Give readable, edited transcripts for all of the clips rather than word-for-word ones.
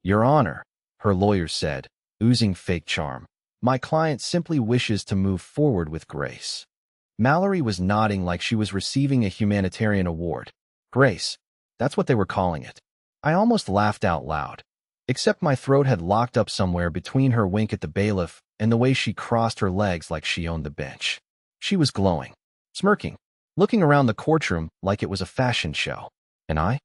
Your Honor, her lawyer said, oozing fake charm, my client simply wishes to move forward with grace. Mallory was nodding like she was receiving a humanitarian award. Grace, that's what they were calling it. I almost laughed out loud. Except my throat had locked up somewhere between her wink at the bailiff and the way she crossed her legs like she owned the bench. She was glowing, smirking, looking around the courtroom like it was a fashion show. And I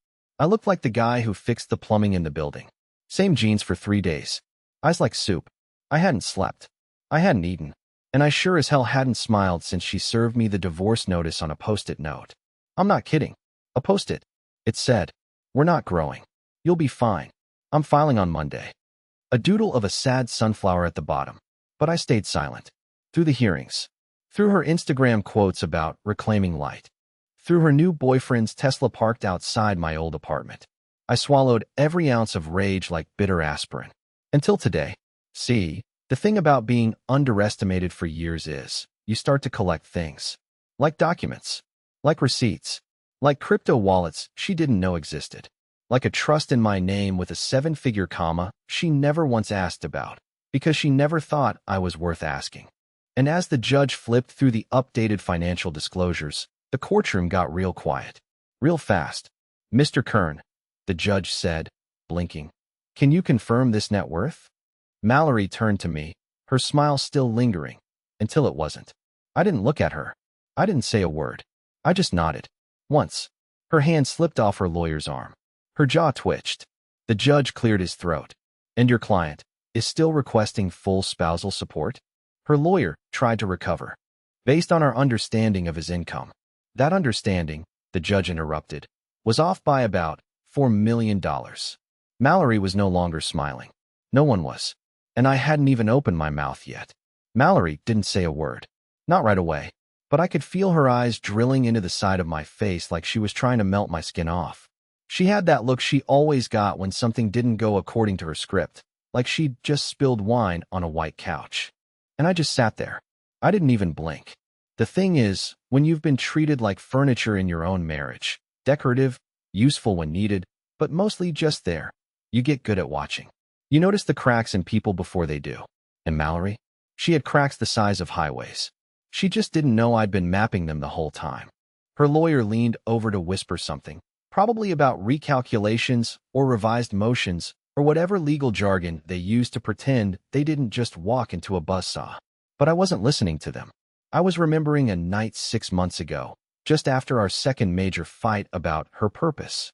looked like the guy who fixed the plumbing in the building. Same jeans for 3 days. Eyes like soup. I hadn't slept. I hadn't eaten. And I sure as hell hadn't smiled since she served me the divorce notice on a post-it note. I'm not kidding. A post-it. It said, "We're not growing. You'll be fine. I'm filing on Monday." A doodle of a sad sunflower at the bottom. But I stayed silent. Through the hearings. Through her Instagram quotes about reclaiming light. Through her new boyfriend's Tesla parked outside my old apartment. I swallowed every ounce of rage like bitter aspirin. Until today. See, the thing about being underestimated for years is, you start to collect things. Like documents. Like receipts. Like crypto wallets she didn't know existed. Like a trust in my name with a 7-figure comma she never once asked about, because she never thought I was worth asking. And as the judge flipped through the updated financial disclosures, the courtroom got real quiet. Real fast. "Mr. Kern," the judge said, blinking. "Can you confirm this net worth?" Mallory turned to me, her smile still lingering, until it wasn't. I didn't look at her. I didn't say a word. I just nodded. Once. Her hand slipped off her lawyer's arm. Her jaw twitched. The judge cleared his throat. "And your client is still requesting full spousal support?" Her lawyer tried to recover. "Based on our understanding of his income." That understanding, the judge interrupted, was off by about $4 million. Mallory was no longer smiling. No one was. And I hadn't even opened my mouth yet. Mallory didn't say a word. Not right away. But I could feel her eyes drilling into the side of my face like she was trying to melt my skin off. She had that look she always got when something didn't go according to her script, like she'd just spilled wine on a white couch. And I just sat there. I didn't even blink. The thing is, when you've been treated like furniture in your own marriage, decorative, useful when needed, but mostly just there, you get good at watching. You notice the cracks in people before they do. And Mallory? She had cracks the size of highways. She just didn't know I'd been mapping them the whole time. Her lawyer leaned over to whisper something, probably about recalculations or revised motions or whatever legal jargon they used to pretend they didn't just walk into a buzzsaw. But I wasn't listening to them. I was remembering a night 6 months ago, just after our second major fight about her purpose.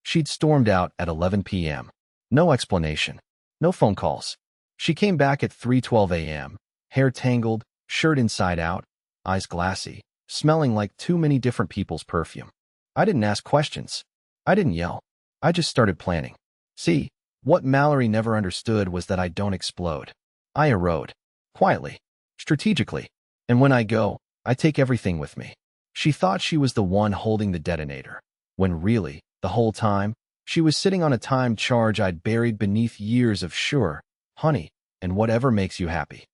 She'd stormed out at 11 p.m. No explanation. No phone calls. She came back at 3:12 a.m., hair tangled, shirt inside out, eyes glassy, smelling like too many different people's perfume. I didn't ask questions. I didn't yell. I just started planning. See, what Mallory never understood was that I don't explode. I erode. Quietly. Strategically. And when I go, I take everything with me. She thought she was the one holding the detonator, when really, the whole time, she was sitting on a time charge I'd buried beneath years of sure, honey, and whatever makes you happy.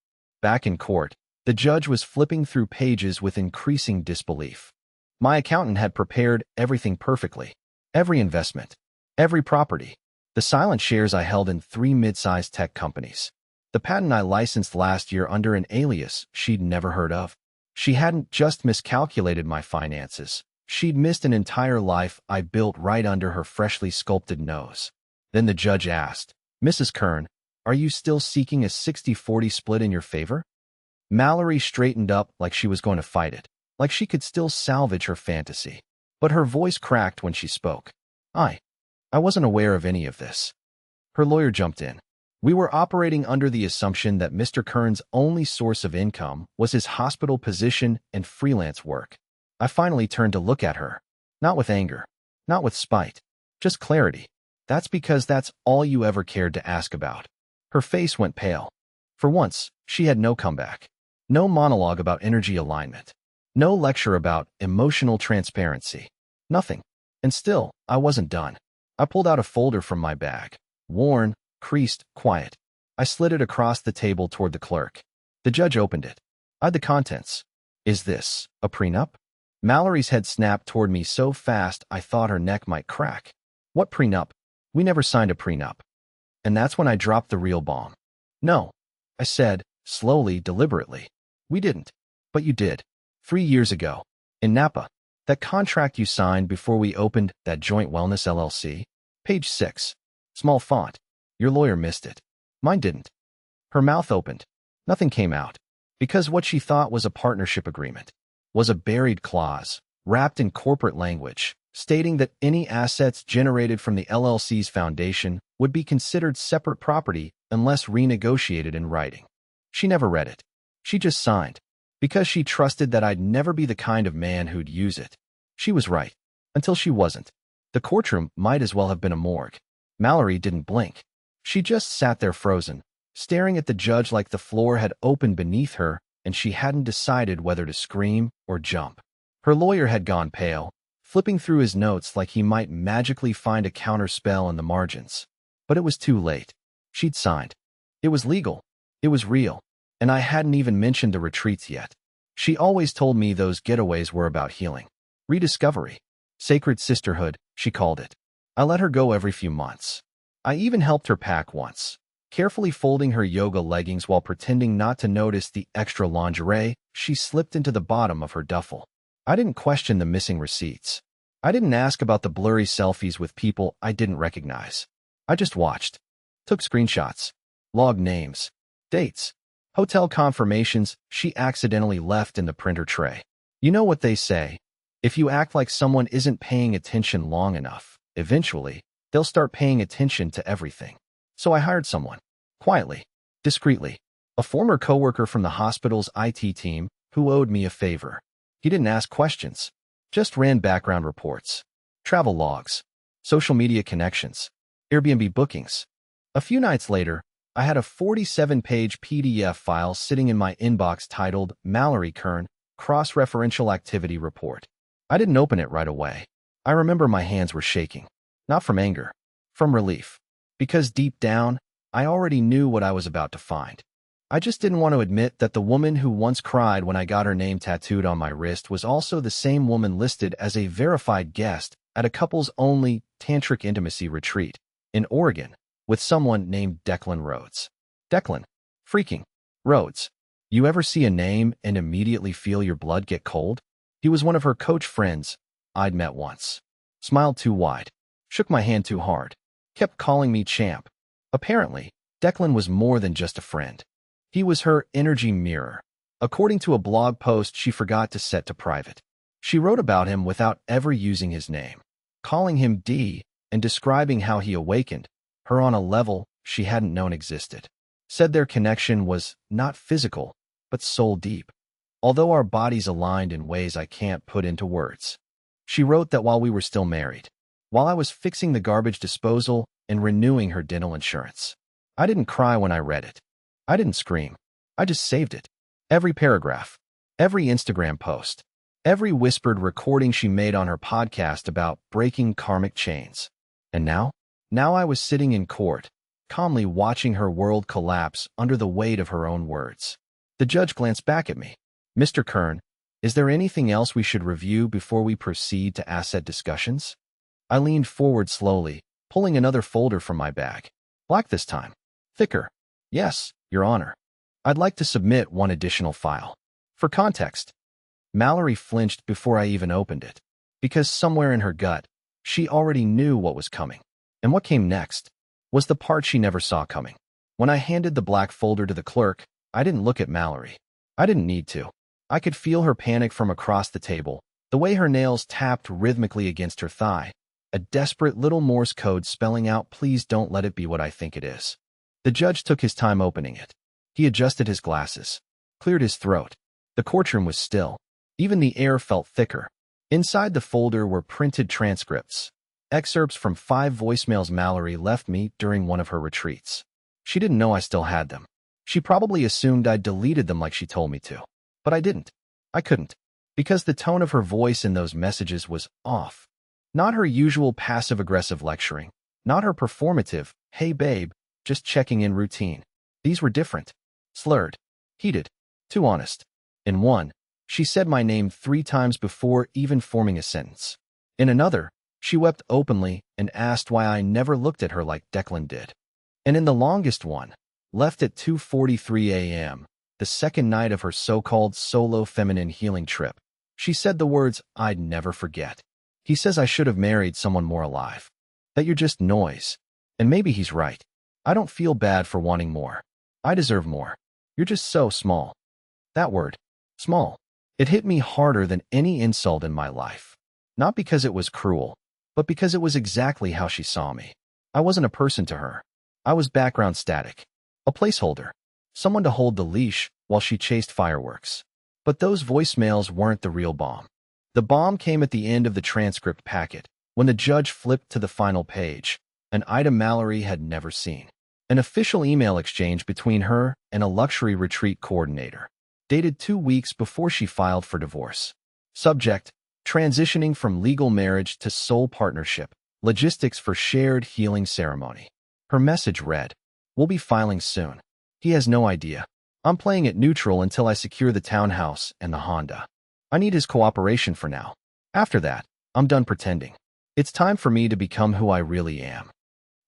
Back in court, the judge was flipping through pages with increasing disbelief. My accountant had prepared everything perfectly. Every investment. Every property. The silent shares I held in 3 mid-sized tech companies. The patent I licensed last year under an alias she'd never heard of. She hadn't just miscalculated my finances. She'd missed an entire life I built right under her freshly sculpted nose. Then the judge asked, "Mrs. Kern, are you still seeking a 60-40 split in your favor?" Mallory straightened up like she was going to fight it, like she could still salvage her fantasy. But her voice cracked when she spoke. I wasn't aware of any of this. Her lawyer jumped in. We were operating under the assumption that Mr. Kern's only source of income was his hospital position and freelance work. I finally turned to look at her. Not with anger. Not with spite. Just clarity. That's because that's all you ever cared to ask about. Her face went pale. For once, she had no comeback. No monologue about energy alignment. No lecture about emotional transparency. Nothing. And still, I wasn't done. I pulled out a folder from my bag. Worn, creased, quiet. I slid it across the table toward the clerk. The judge opened it. Eyed the contents. Is this a prenup? Mallory's head snapped toward me so fast I thought her neck might crack. What prenup? We never signed a prenup. And that's when I dropped the real bomb. No, I said, slowly, deliberately. We didn't. But you did. 3 years ago. In Napa. That contract you signed before we opened that joint wellness LLC. Page 6. Small font. Your lawyer missed it. Mine didn't. Her mouth opened. Nothing came out. Because what she thought was a partnership agreement was a buried clause, wrapped in corporate language, stating that any assets generated from the LLC's foundation would be considered separate property unless renegotiated in writing. She never read it. She just signed, because she trusted that I'd never be the kind of man who'd use it. She was right, until she wasn't. The courtroom might as well have been a morgue. Mallory didn't blink. She just sat there frozen, staring at the judge like the floor had opened beneath her and she hadn't decided whether to scream or jump. Her lawyer had gone pale, flipping through his notes like he might magically find a counterspell in the margins. But it was too late. She'd signed. It was legal. It was real. And I hadn't even mentioned the retreats yet. She always told me those getaways were about healing. Rediscovery. Sacred sisterhood, she called it. I let her go every few months. I even helped her pack once, carefully folding her yoga leggings while pretending not to notice the extra lingerie she slipped into the bottom of her duffel. I didn't question the missing receipts. I didn't ask about the blurry selfies with people I didn't recognize. I just watched, took screenshots, logged names, dates, hotel confirmations she accidentally left in the printer tray. You know what they say? If you act like someone isn't paying attention long enough, eventually, they'll start paying attention to everything. So I hired someone, quietly, discreetly, a former coworker from the hospital's IT team who owed me a favor. He didn't ask questions, just ran background reports, travel logs, social media connections, Airbnb bookings. A few nights later, I had a 47-page PDF file sitting in my inbox titled Mallory Kern Cross-Referential Activity Report. I didn't open it right away. I remember my hands were shaking, not from anger, from relief, because deep down, I already knew what I was about to find. I just didn't want to admit that the woman who once cried when I got her name tattooed on my wrist was also the same woman listed as a verified guest at a couples-only tantric intimacy retreat in Oregon with someone named Declan Rhodes. Declan. Freaking. Rhodes. You ever see a name and immediately feel your blood get cold? He was one of her coach friends I'd met once. Smiled too wide. Shook my hand too hard. Kept calling me champ. Apparently, Declan was more than just a friend. He was her energy mirror. According to a blog post she forgot to set to private. She wrote about him without ever using his name, calling him D and describing how he awakened her on a level she hadn't known existed. Said their connection was not physical, but soul deep, although our bodies aligned in ways I can't put into words. She wrote that while we were still married, while I was fixing the garbage disposal and renewing her dental insurance. I didn't cry when I read it. I didn't scream. I just saved it. Every paragraph, every Instagram post, every whispered recording she made on her podcast about breaking karmic chains. And now I was sitting in court, calmly watching her world collapse under the weight of her own words. The judge glanced back at me. Mr. Kern, is there anything else we should review before we proceed to asset discussions? I leaned forward slowly, pulling another folder from my bag. Black this time. Thicker. Yes, Your Honor. I'd like to submit one additional file. For context, Mallory flinched before I even opened it, because somewhere in her gut, she already knew what was coming. And what came next was the part she never saw coming. When I handed the black folder to the clerk, I didn't look at Mallory. I didn't need to. I could feel her panic from across the table, the way her nails tapped rhythmically against her thigh, a desperate little Morse code spelling out, "Please don't let it be what I think it is." The judge took his time opening it. He adjusted his glasses, cleared his throat. The courtroom was still. Even the air felt thicker. Inside the folder were printed transcripts, excerpts from 5 voicemails Mallory left me during one of her retreats. She didn't know I still had them. She probably assumed I'd deleted them like she told me to. But I didn't. I couldn't. Because the tone of her voice in those messages was off. Not her usual passive-aggressive lecturing. Not her performative, "Hey babe, just checking in" routine. These were different. Slurred. Heated. Too honest. In one, she said my name 3 times before even forming a sentence. In another, she wept openly and asked why I never looked at her like Declan did. And in the longest one, left at 2:43 a.m., the second night of her so-called solo feminine healing trip, she said the words I'd never forget. He says I should have married someone more alive. That you're just noise. And maybe he's right. I don't feel bad for wanting more. I deserve more. You're just so small. That word, small, it hit me harder than any insult in my life. Not because it was cruel, but because it was exactly how she saw me. I wasn't a person to her. I was background static. A placeholder. Someone to hold the leash while she chased fireworks. But those voicemails weren't the real bomb. The bomb came at the end of the transcript packet, when the judge flipped to the final page, an item Mallory had never seen. An official email exchange between her and a luxury retreat coordinator, dated 2 weeks before she filed for divorce. Subject: transitioning from legal marriage to sole partnership, logistics for shared healing ceremony. Her message read, "We'll be filing soon. He has no idea. I'm playing it neutral until I secure the townhouse and the Honda. I need his cooperation for now. After that, I'm done pretending. It's time for me to become who I really am."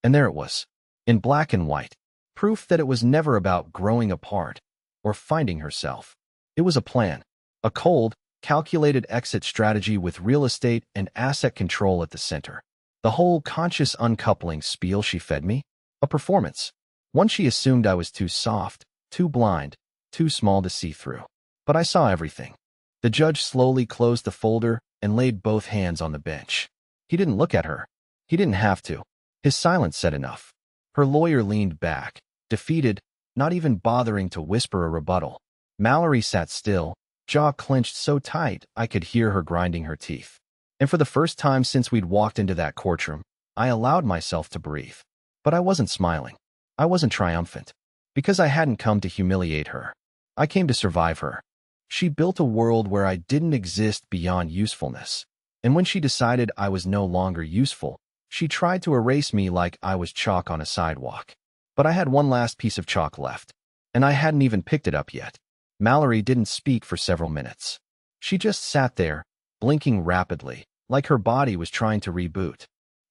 And there it was, in black and white, proof that it was never about growing apart or finding herself. It was a plan, a cold, calculated exit strategy with real estate and asset control at the center. The whole conscious uncoupling spiel she fed me, a performance, one she assumed I was too soft, too blind, too small to see through. But I saw everything. The judge slowly closed the folder and laid both hands on the bench. He didn't look at her. He didn't have to. His silence said enough. Her lawyer leaned back, defeated, not even bothering to whisper a rebuttal. Mallory sat still, jaw clenched so tight I could hear her grinding her teeth. And for the first time since we'd walked into that courtroom, I allowed myself to breathe. But I wasn't smiling. I wasn't triumphant. Because I hadn't come to humiliate her. I came to survive her. She built a world where I didn't exist beyond usefulness. And when she decided I was no longer useful, she tried to erase me like I was chalk on a sidewalk. But I had one last piece of chalk left, and I hadn't even picked it up yet. Mallory didn't speak for several minutes. She just sat there, blinking rapidly, like her body was trying to reboot.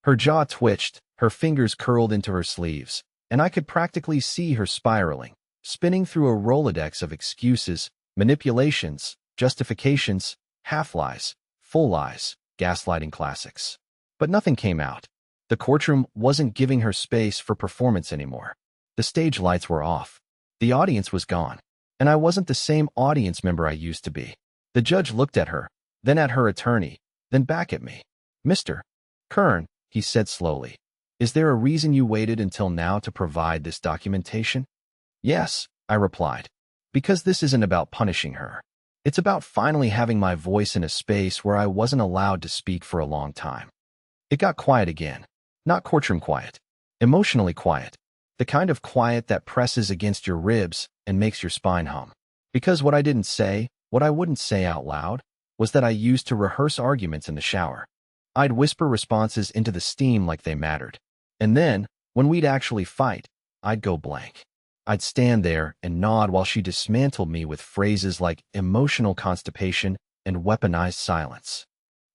Her jaw twitched, her fingers curled into her sleeves, and I could practically see her spiraling, spinning through a Rolodex of excuses, manipulations, justifications, half-lies, full lies, gaslighting classics. But nothing came out. The courtroom wasn't giving her space for performance anymore. The stage lights were off. The audience was gone. And I wasn't the same audience member I used to be. The judge looked at her, then at her attorney, then back at me. "Mr. Kern," he said slowly, "is there a reason you waited until now to provide this documentation?" "Yes," I replied. "Because this isn't about punishing her. It's about finally having my voice in a space where I wasn't allowed to speak for a long time." It got quiet again. Not courtroom quiet. Emotionally quiet. The kind of quiet that presses against your ribs and makes your spine hum. Because what I didn't say, what I wouldn't say out loud, was that I used to rehearse arguments in the shower. I'd whisper responses into the steam like they mattered. And then, when we'd actually fight, I'd go blank. I'd stand there and nod while she dismantled me with phrases like emotional constipation and weaponized silence.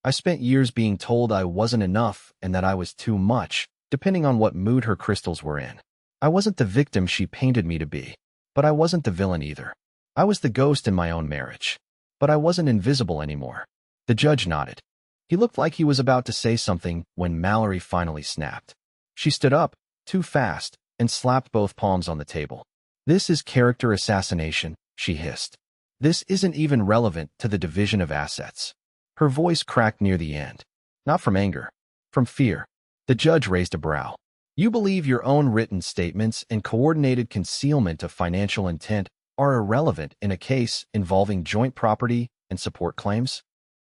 I spent years being told I wasn't enough and that I was too much, depending on what mood her crystals were in. I wasn't the victim she painted me to be, but I wasn't the villain either. I was the ghost in my own marriage. But I wasn't invisible anymore. The judge nodded. He looked like he was about to say something when Mallory finally snapped. She stood up, too fast, and slapped both palms on the table. "This is character assassination," she hissed. "This isn't even relevant to the division of assets." Her voice cracked near the end. Not from anger. From fear. The judge raised a brow. "You believe your own written statements and coordinated concealment of financial intent are irrelevant in a case involving joint property and support claims?"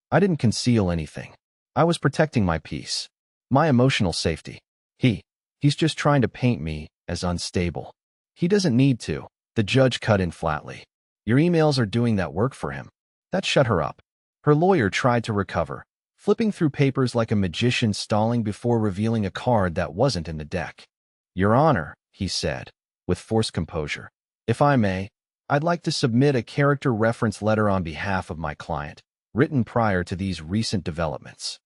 I didn't conceal anything. I was protecting my peace. My emotional safety. He's just trying to paint me as unstable. He doesn't need to. The judge cut in flatly. Your emails are doing that work for him. That shut her up. Her lawyer tried to recover, flipping through papers like a magician stalling before revealing a card that wasn't in the deck. "Your Honor," he said, with forced composure, "if I may, I'd like to submit a character reference letter on behalf of my client, written prior to these recent developments."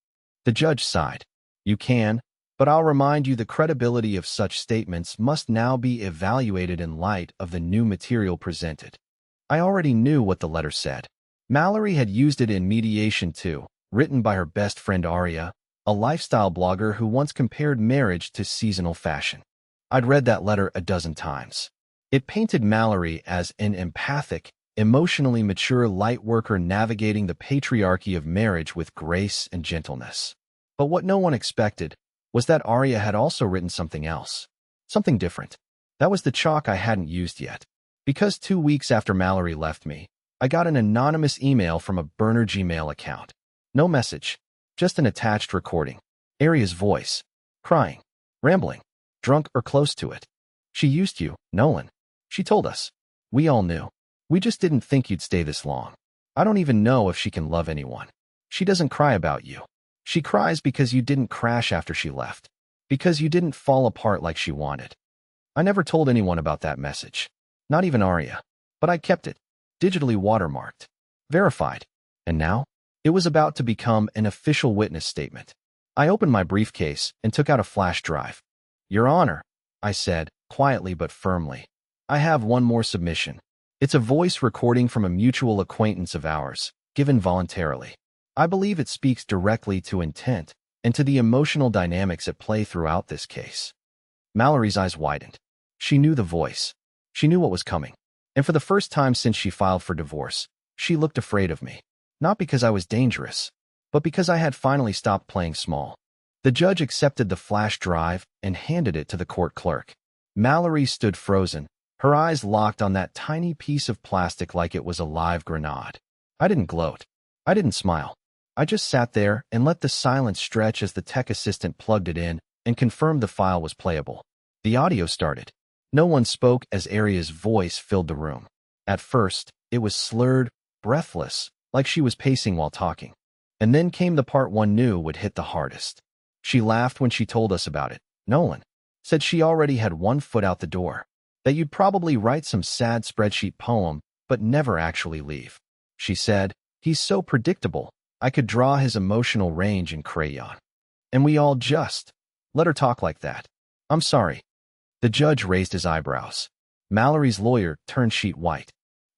The judge sighed. "You can, But I'll remind you the credibility of such statements must now be evaluated in light of the new material presented. I already knew what the letter said. Mallory had used it in Mediation 2, written by her best friend Aria, a lifestyle blogger who once compared marriage to seasonal fashion. I'd read that letter a dozen times. It painted Mallory as an empathic, emotionally mature light worker navigating the patriarchy of marriage with grace and gentleness. But what no one expected was that Aria had also written something else. Something different. That was the chalk I hadn't used yet. Because 2 weeks after Mallory left me, I got an anonymous email from a burner Gmail account. No message, just an attached recording. Aria's voice, crying, rambling, drunk or close to it. She used you, Nolan. She told us. We all knew. We just didn't think you'd stay this long. I don't even know if she can love anyone. She doesn't cry about you. She cries because you didn't crash after she left. Because you didn't fall apart like she wanted. I never told anyone about that message. Not even Aria. But I kept it. Digitally watermarked. Verified. And now? It was about to become an official witness statement. I opened my briefcase and took out a flash drive. Your Honor, I said, quietly but firmly. I have one more submission. It's a voice recording from a mutual acquaintance of ours, given voluntarily. I believe it speaks directly to intent and to the emotional dynamics at play throughout this case. Mallory's eyes widened. She knew the voice. She knew what was coming. And for the first time since she filed for divorce, she looked afraid of me. Not because I was dangerous, but because I had finally stopped playing small. The judge accepted the flash drive and handed it to the court clerk. Mallory stood frozen, her eyes locked on that tiny piece of plastic like it was a live grenade. I didn't gloat. I didn't smile. I just sat there and let the silence stretch as the tech assistant plugged it in and confirmed the file was playable. The audio started. No one spoke as Aria's voice filled the room. At first, it was slurred, breathless, like she was pacing while talking. And then came the part one knew would hit the hardest. She laughed when she told us about it. Nolan said she already had one foot out the door, that you'd probably write some sad spreadsheet poem, but never actually leave. She said, he's so predictable, I could draw his emotional range in crayon. And we all just let her talk like that. I'm sorry. The judge raised his eyebrows. Mallory's lawyer turned sheet white.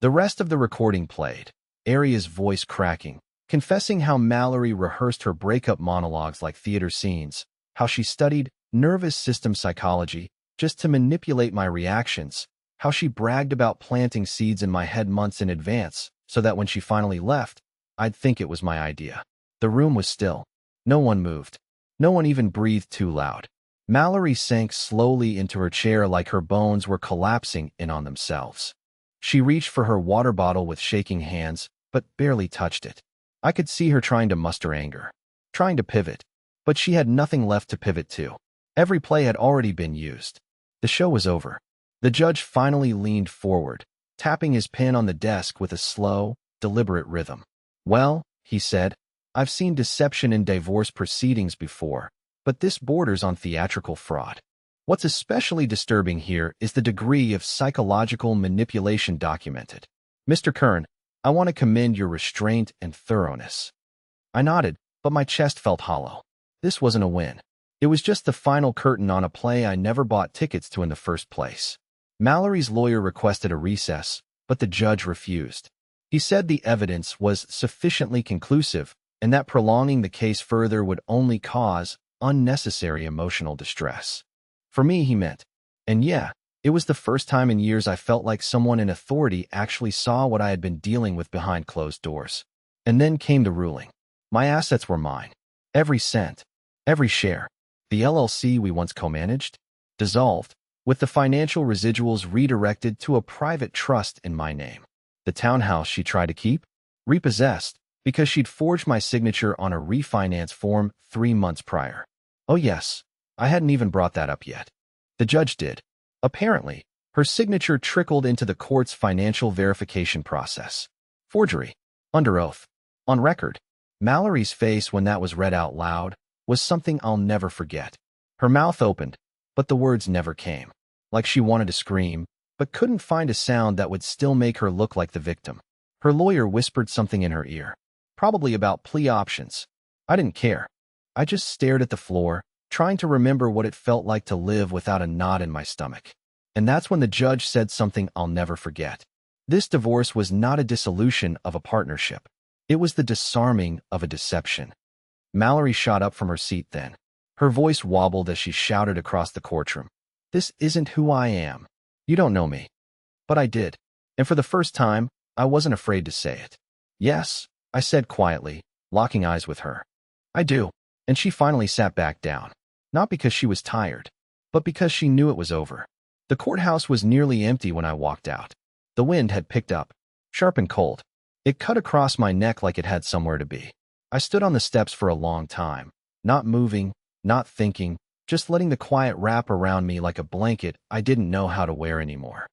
The rest of the recording played, Aria's voice cracking, confessing how Mallory rehearsed her breakup monologues like theater scenes, how she studied nervous system psychology just to manipulate my reactions, how she bragged about planting seeds in my head months in advance so that when she finally left, I'd think it was my idea. The room was still. No one moved. No one even breathed too loud. Mallory sank slowly into her chair like her bones were collapsing in on themselves. She reached for her water bottle with shaking hands, but barely touched it. I could see her trying to muster anger, trying to pivot, but she had nothing left to pivot to. Every play had already been used. The show was over. The judge finally leaned forward, tapping his pen on the desk with a slow, deliberate rhythm. Well, he said, I've seen deception in divorce proceedings before, but this borders on theatrical fraud. What's especially disturbing here is the degree of psychological manipulation documented. Mr. Kern, I want to commend your restraint and thoroughness. I nodded, but my chest felt hollow. This wasn't a win. It was just the final curtain on a play I never bought tickets to in the first place. Mallory's lawyer requested a recess, but the judge refused. He said the evidence was sufficiently conclusive and that prolonging the case further would only cause unnecessary emotional distress. For me, he meant. And yeah, it was the first time in years I felt like someone in authority actually saw what I had been dealing with behind closed doors. And then came the ruling. My assets were mine. Every cent. Every share. The LLC we once co-managed? Dissolved, with the financial residuals redirected to a private trust in my name. The townhouse she tried to keep? Repossessed, because she'd forged my signature on a refinance form 3 months prior. Oh yes, I hadn't even brought that up yet. The judge did. Apparently, her signature trickled into the court's financial verification process. Forgery. Under oath. On record. Mallory's face when that was read out loud was something I'll never forget. Her mouth opened, but the words never came. Like she wanted to scream, but couldn't find a sound that would still make her look like the victim. Her lawyer whispered something in her ear. Probably about plea options. I didn't care. I just stared at the floor, trying to remember what it felt like to live without a knot in my stomach. And that's when the judge said something I'll never forget. This divorce was not a dissolution of a partnership. It was the disarming of a deception. Mallory shot up from her seat then. Her voice wobbled as she shouted across the courtroom. This isn't who I am. You don't know me. But I did. And for the first time, I wasn't afraid to say it. Yes, I said quietly, locking eyes with her. I do. And she finally sat back down. Not because she was tired, but because she knew it was over. The courthouse was nearly empty when I walked out. The wind had picked up, sharp and cold. It cut across my neck like it had somewhere to be. I stood on the steps for a long time, not moving, not thinking, just letting the quiet wrap around me like a blanket I didn't know how to wear anymore.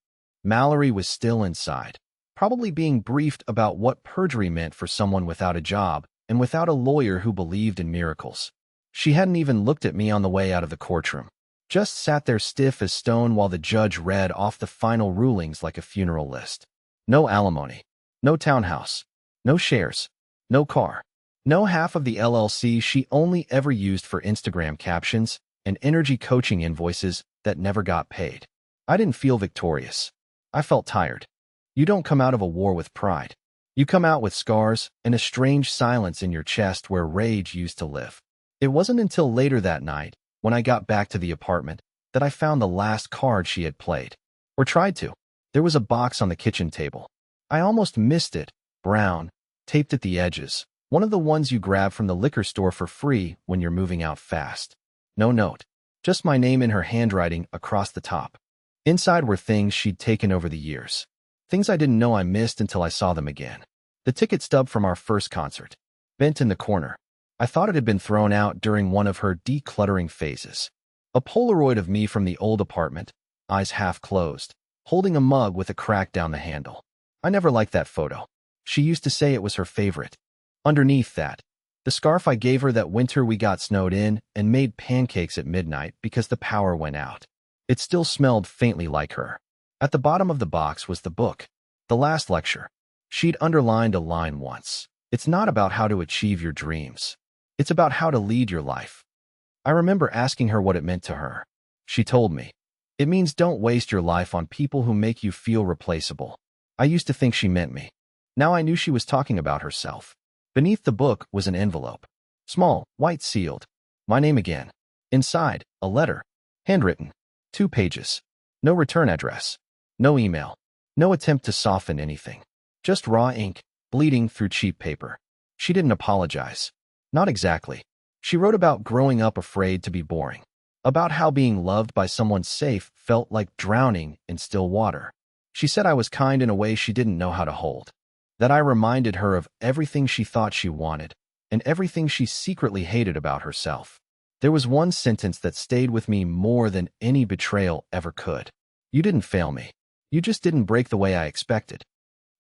Mallory was still inside, probably being briefed about what perjury meant for someone without a job and without a lawyer who believed in miracles. She hadn't even looked at me on the way out of the courtroom, just sat there stiff as stone while the judge read off the final rulings like a funeral list. No alimony, no townhouse, no shares, no car, no half of the LLC she only ever used for Instagram captions and energy coaching invoices that never got paid. I didn't feel victorious. I felt tired. You don't come out of a war with pride. You come out with scars and a strange silence in your chest where rage used to live. It wasn't until later that night, when I got back to the apartment, that I found the last card she had played. Or tried to. There was a box on the kitchen table. I almost missed it, brown, taped at the edges, one of the ones you grab from the liquor store for free when you're moving out fast. No note, just my name in her handwriting across the top. Inside were things she'd taken over the years. Things I didn't know I missed until I saw them again. The ticket stub from our first concert, bent in the corner. I thought it had been thrown out during one of her decluttering phases. A Polaroid of me from the old apartment, eyes half closed, holding a mug with a crack down the handle. I never liked that photo. She used to say it was her favorite. Underneath that, the scarf I gave her that winter we got snowed in and made pancakes at midnight because the power went out. It still smelled faintly like her. At the bottom of the box was the book, the last lecture. She'd underlined a line once. It's not about how to achieve your dreams. It's about how to lead your life. I remember asking her what it meant to her. She told me, it means don't waste your life on people who make you feel replaceable. I used to think she meant me. Now I knew she was talking about herself. Beneath the book was an envelope. Small, white sealed. My name again. Inside, a letter. Handwritten. 2 pages. No return address. No email. No attempt to soften anything. Just raw ink, bleeding through cheap paper. She didn't apologize. Not exactly. She wrote about growing up afraid to be boring. About how being loved by someone safe felt like drowning in still water. She said I was kind in a way she didn't know how to hold. That I reminded her of everything she thought she wanted, and everything she secretly hated about herself. There was one sentence that stayed with me more than any betrayal ever could. You didn't fail me. You just didn't break the way I expected.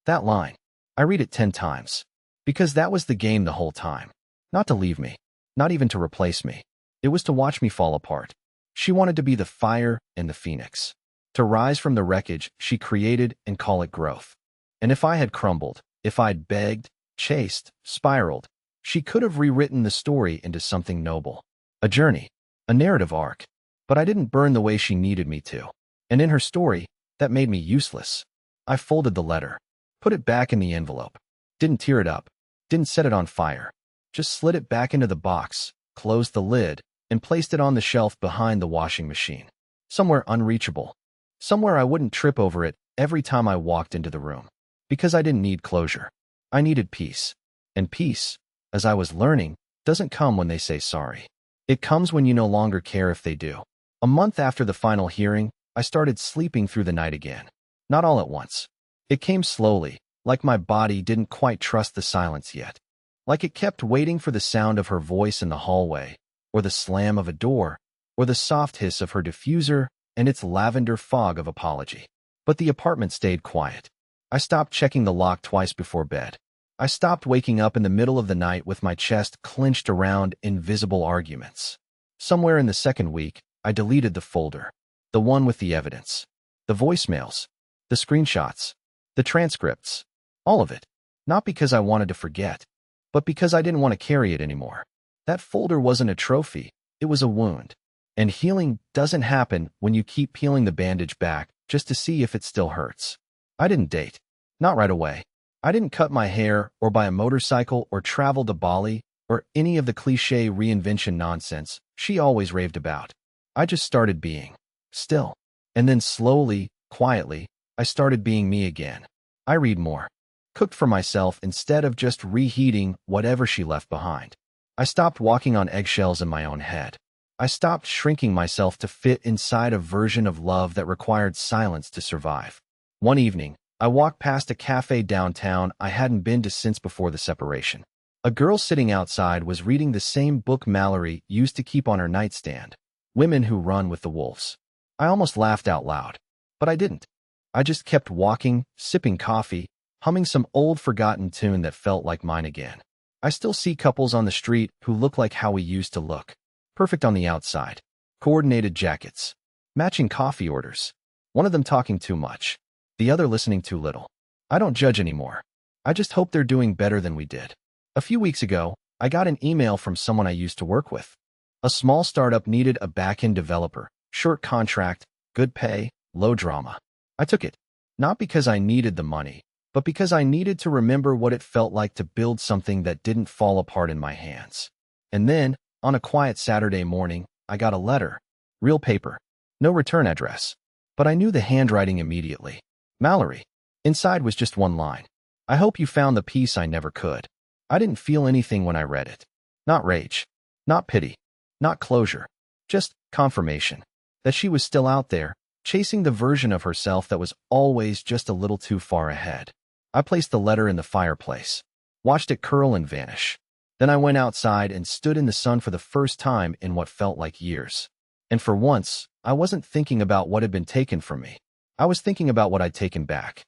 That line. I read it 10 times. Because that was the game the whole time. Not to leave me. Not even to replace me. It was to watch me fall apart. She wanted to be the fire and the phoenix. To rise from the wreckage she created and call it growth. And if I had crumbled, if I'd begged, chased, spiraled, she could have rewritten the story into something noble. A journey, a narrative arc. But I didn't burn the way she needed me to. And in her story, that made me useless. I folded the letter, put it back in the envelope, didn't tear it up, didn't set it on fire, just slid it back into the box, closed the lid, and placed it on the shelf behind the washing machine. Somewhere unreachable. Somewhere I wouldn't trip over it every time I walked into the room. Because I didn't need closure. I needed peace. And peace, as I was learning, doesn't come when they say sorry. It comes when you no longer care if they do. A month after the final hearing, I started sleeping through the night again. Not all at once. It came slowly, like my body didn't quite trust the silence yet. Like it kept waiting for the sound of her voice in the hallway, or the slam of a door, or the soft hiss of her diffuser and its lavender fog of apology. But the apartment stayed quiet. I stopped checking the lock twice before bed. I stopped waking up in the middle of the night with my chest clenched around invisible arguments. Somewhere in the second week, I deleted the folder. The one with the evidence. The voicemails. The screenshots. The transcripts. All of it. Not because I wanted to forget, but because I didn't want to carry it anymore. That folder wasn't a trophy. It was a wound. And healing doesn't happen when you keep peeling the bandage back just to see if it still hurts. I didn't date. Not right away. I didn't cut my hair or buy a motorcycle or travel to Bali or any of the cliché reinvention nonsense she always raved about. I just started being still. And then slowly, quietly, I started being me again. I read more. Cooked for myself instead of just reheating whatever she left behind. I stopped walking on eggshells in my own head. I stopped shrinking myself to fit inside a version of love that required silence to survive. One evening, I walked past a cafe downtown I hadn't been to since before the separation. A girl sitting outside was reading the same book Mallory used to keep on her nightstand, Women Who Run with the Wolves. I almost laughed out loud, but I didn't. I just kept walking, sipping coffee, humming some old forgotten tune that felt like mine again. I still see couples on the street who look like how we used to look. Perfect on the outside. Coordinated jackets. Matching coffee orders. One of them talking too much. The other listening too little. I don't judge anymore. I just hope they're doing better than we did. A few weeks ago, I got an email from someone I used to work with. A small startup needed a back-end developer, short contract, good pay, low drama. I took it. Not because I needed the money, but because I needed to remember what it felt like to build something that didn't fall apart in my hands. And then, on a quiet Saturday morning, I got a letter. Real paper. No return address. But I knew the handwriting immediately. Mallory. Inside was just one line. I hope you found the peace I never could. I didn't feel anything when I read it. Not rage. Not pity. Not closure. Just confirmation. That she was still out there, chasing the version of herself that was always just a little too far ahead. I placed the letter in the fireplace. Watched it curl and vanish. Then I went outside and stood in the sun for the first time in what felt like years. And for once, I wasn't thinking about what had been taken from me. I was thinking about what I'd taken back.